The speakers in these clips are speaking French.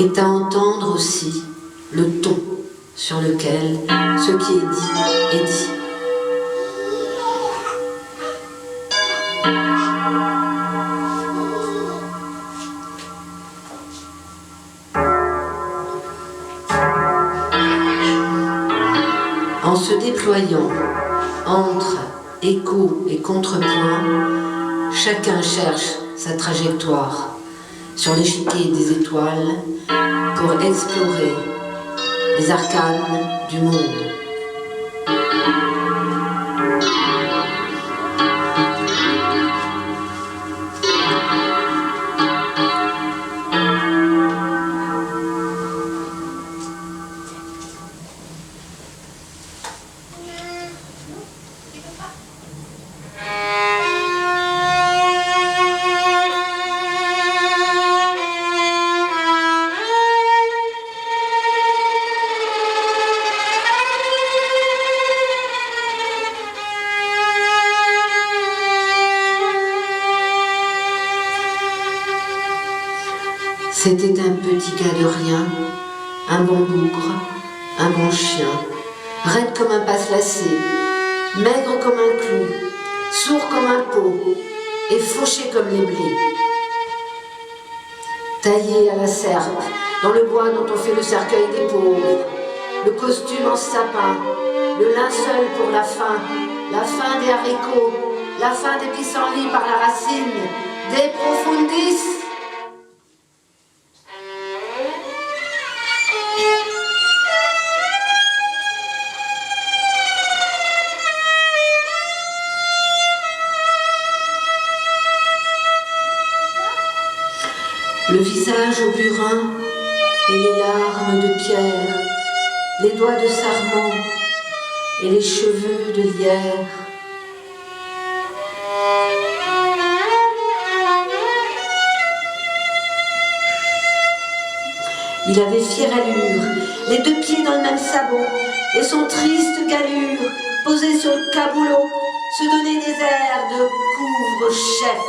est à entendre aussi le ton sur lequel ce qui est dit est dit. En se déployant entre écho et contrepoint, chacun cherche sa trajectoire sur l'échiquier des étoiles pour explorer les arcanes du monde. C'était un petit gars de rien, un bon bougre, un bon chien, raide comme un passe-lacé, maigre comme un clou, sourd comme un pot et fauché comme les blés. Taillé à la serpe, dans le bois dont on fait le cercueil des pauvres, le costume en sapin, le linceul pour la faim des haricots, la fin des pissenlits par la racine, des profundis. Le visage au burin et les larmes de pierre, les doigts de sarment et les cheveux de lierre. Il avait fière allure, les deux pieds dans le même sabot, et son triste galure, posé sur le caboulot, se donnait des airs de couvre-chef.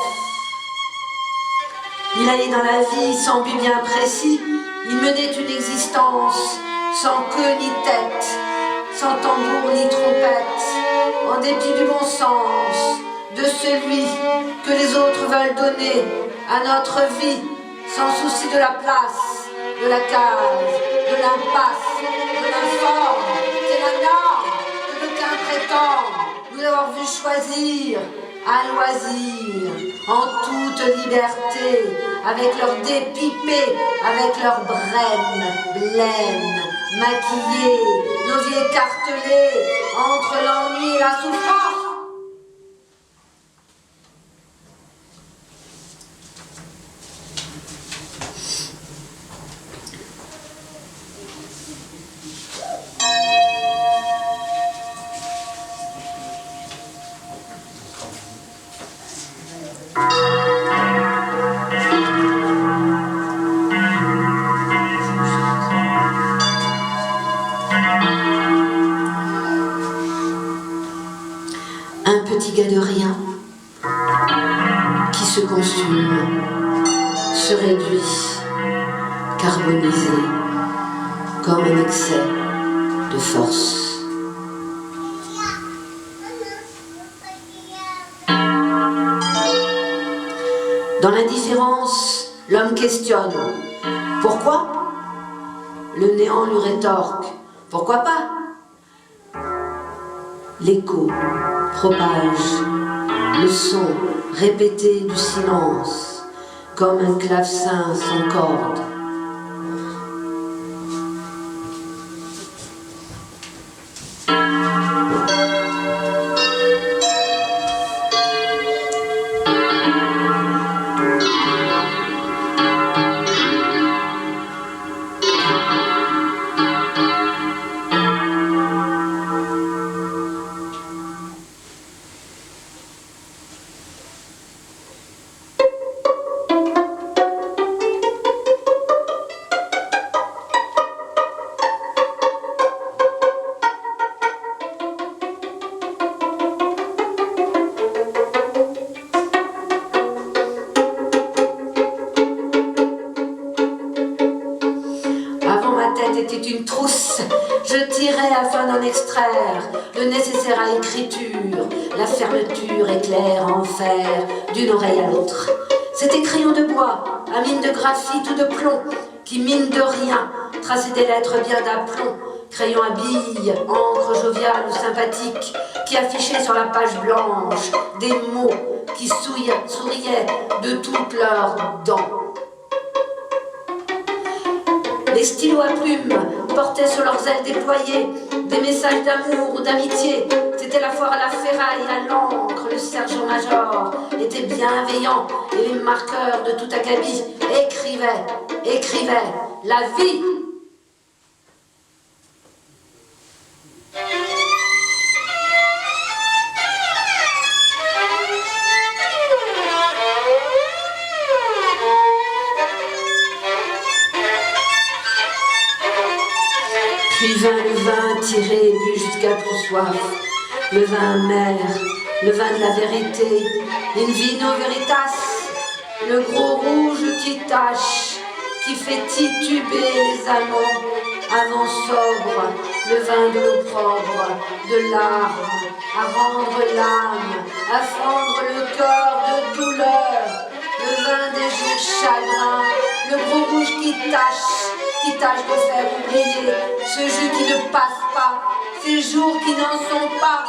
Il allait dans la vie sans but bien précis, il menait une existence sans queue ni tête, sans tambour ni trompette, en dépit du bon sens, de celui que les autres veulent donner à notre vie, sans souci de la place, de la case, de l'impasse, de l'informe, c'est la norme que d'aucuns prétendent nous avoir vu choisir à loisir, en toute liberté, avec leurs dépipés, avec leurs blêmes, maquillés, nos vies écartelées, entre l'ennui et la souffrance. Un petit gars de rien qui se consume, se réduit, carbonisé, comme un excès de force. Dans l'indifférence, l'homme questionne. Pourquoi ? Le néant lui rétorque. Pourquoi pas ? L'écho propage le son répété du silence, comme un clavecin sans corde. afin d'en extraire le nécessaire à l'écriture, la fermeture éclair en fer d'une oreille à l'autre. C'était crayon de bois, à mine de graphite ou de plomb, qui mine de rien, traçait des lettres bien d'aplomb, crayon à billes, encre joviale ou sympathique, qui affichait sur la page blanche des mots qui souriaient de toutes leurs dents. Les stylos à plumes portaient sur leurs ailes déployées des messages d'amour ou d'amitié. C'était la foire à la ferraille, à l'encre, le sergent-major était bienveillant et les marqueurs de tout acabit écrivaient la vie. Puis vint le vin tiré et bu jusqu'à plus soif, le vin amer, le vin de la vérité, in vino veritas, le gros rouge qui tâche, qui fait tituber les amants, avant sobre, le vin de l'opprobre, de l'arme, à rendre l'âme, à fendre le cœur de douleur, le vin des jours chagrins, le gros rouge qui tâche de faire oublier ce jus qui ne passe pas, ces jours qui n'en sont pas.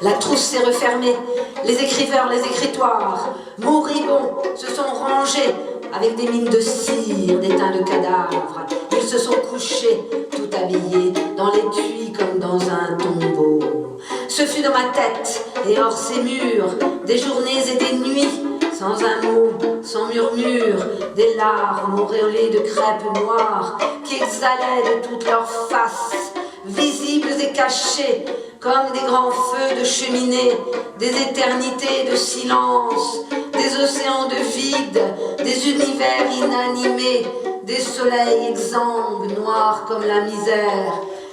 La trousse s'est refermée, les écriveurs, les écritoires, moribonds, se sont rangés avec des mines de cire, des teints de cadavres. Ils se sont couchés, tout habillés, dans l'étui comme dans un tombeau. Ce fut dans ma tête, et hors ces murs, des journées et des nuits, sans un mot, sans murmure, des larmes auréolées de crêpes noires qui exhalaient de toutes leurs faces, visibles et cachées, comme des grands feux de cheminée, des éternités de silence, des océans de vide, des univers inanimés, des soleils exsangues, noirs comme la misère,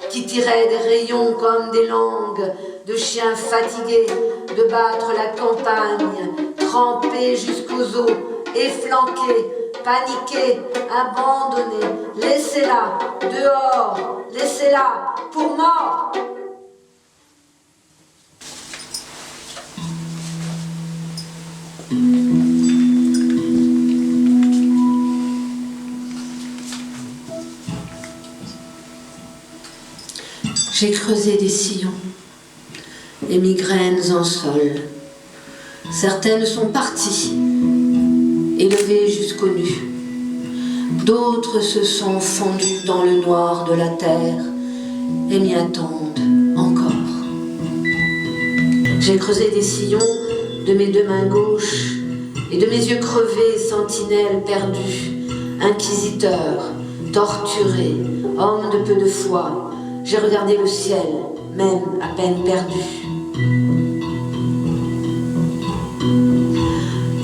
qui tiraient des rayons comme des langues de chiens fatigués de battre la campagne, trempés jusqu'aux os, efflanqués, paniqués, abandonnés. Laissez-la, dehors, laissez-la, pour mort. J'ai creusé des sillons, et migraines en sol. Certaines sont parties, élevées jusqu'aux nues. D'autres se sont fondues dans le noir de la terre et m'y attendent encore. J'ai creusé des sillons de mes deux mains gauches et de mes yeux crevés, sentinelles perdues, inquisiteurs, torturés, hommes de peu de foi. J'ai regardé le ciel, même à peine perdu.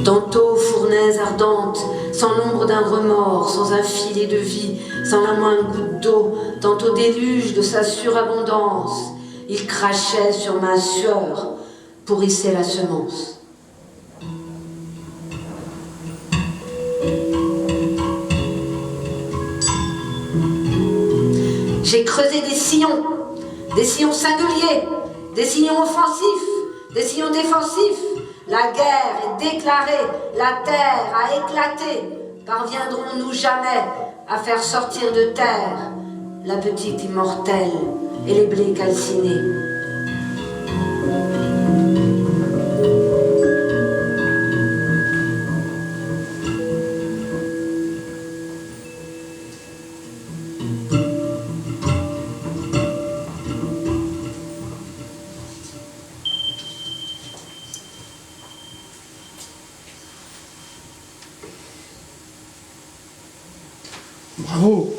Tantôt fournaise ardente, sans l'ombre d'un remords, sans un filet de vie, sans la moindre goutte d'eau, tantôt déluge de sa surabondance, il crachait sur ma sueur pour hisser la semence. J'ai creusé des sillons singuliers, des sillons offensifs, des sillons défensifs. La guerre est déclarée, la terre a éclaté. Parviendrons-nous jamais à faire sortir de terre la petite immortelle et les blés calcinés? Bravo.